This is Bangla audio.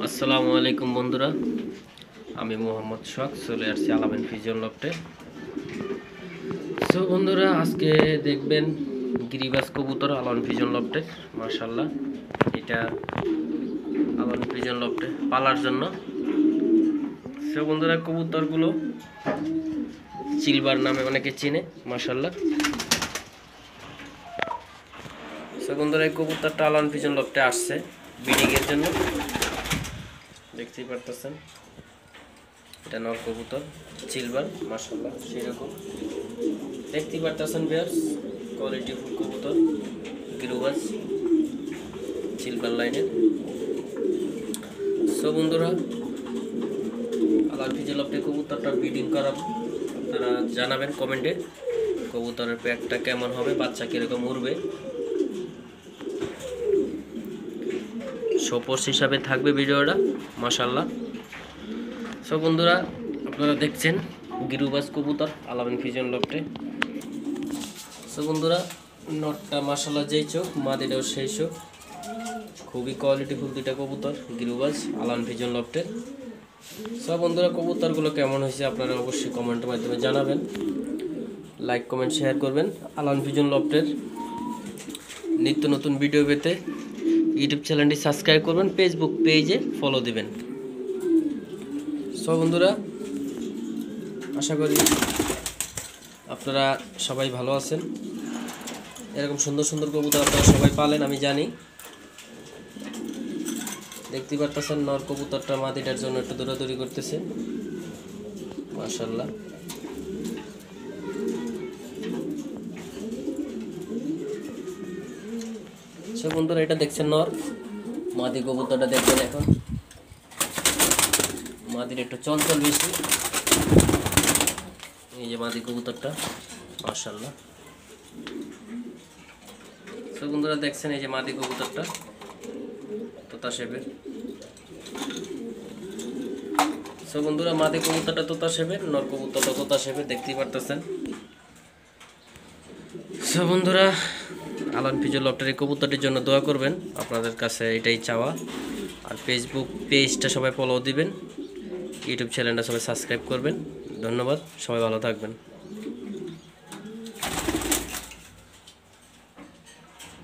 আসসালামু আলাইকুম বন্ধুরা, আমি মোহাম্মদ সোহাগ চলে আসছি আলামিন পিজন লফটে। সো বন্ধুরা, আজকে দেখবেন গিরিবাজ কবুতর আলামিন পিজন লফটে। মাশাআল্লাহ, এটা আলামিন পিজন লফটে পালার জন্য। সো বন্ধুরা, কবুতরগুলো সিলভার নামে অনেকে চিনে। মাশাআল্লাহ। সো বন্ধুরা, এই কবুতরটা আলামিন পিজন লফটে আসছে ব্রিডিংয়ের জন্য। দেখতেই পারতেছেন, এটা নর কবুতর সিলভার। মাশাআল্লাহ, সেরকম দেখতেই পারতেছেন ভিউয়ার্স, কোয়ালিটি ফুল কবুতর গিরিবাজ সিলভার লাইনের। সো বন্ধুরা, আলামিন পিজন লফটে কবুতরটা ব্রিডিং করাবো, আপনারা জানাবেন কমেন্টে কবুতরের প্যাকটা কেমন হবে, বাচ্চা কীরকম উড়বে। শোপোর্স হিসাবে থাকবে ভিডিওটা। মাশাআল্লাহ। সো বন্ধুরা, আপনারা দেখছেন গিরিবাজ কবুতর আলামিন পিজন লফটে। সো বন্ধুরা, নটটা মাশাআল্লাহ যেই চোখ, মাদিটাও সেই চোখ, খুবই কোয়ালিটিফুল দুইটা কবুতর গিরিবাজ আলামিন পিজন লফটে। সো বন্ধুরা, কবুতরগুলো কেমন হয়েছে আপনারা অবশ্যই কমেন্টের মাধ্যমে জানাবেন, লাইক কমেন্ট শেয়ার করবেন। আলামিন পিজন লফটের নিত্য নতুন ভিডিও পেতে ইউটিউব চ্যানেলটি সাবস্ক্রাইব করবেন, ফেসবুক পেজে ফলো দিবেন। সো বন্ধুরা, আশা করি আপনারা সবাই ভালো আছেন। এরকম সুন্দর সুন্দর কবুতর আপনারা সবাই পালেন, আমি জানি। দেখতে পারতেছেন নর কবুতরটা মাদিটার জন্য একটু দৌড়াদৌড়ি করতেছে। মাশাআল্লাহ। সো বন্ধুরা, এটা দেখছেন নর, মাদি কবুতরটা দেখবেন এখন। মাদির একটু চঞ্চল বেশি। এই যে মাদি কবুতরটা, মাশাআল্লাহ। সো বন্ধুরা, দেখছেন এই যে মাদি কবুতরটা তোতা শেপের। সো বন্ধুরা, মাদি কবুতরটা তোতা শেপের, নর কবুতরটা তোতা শেপের, দেখতেই পারতেছেন। সো বন্ধুরা, আলামিন পিজন লফটের এই কবুতরটির জন্য দোয়া করবেন, আপনাদের কাছে এটাই চাওয়া। আর ফেসবুক পেজটা সবাই ফলো দিবেন, ইউটিউব চ্যানেলটা সবাই সাবস্ক্রাইব করবেন। ধন্যবাদ, সবাই ভালো থাকবেন।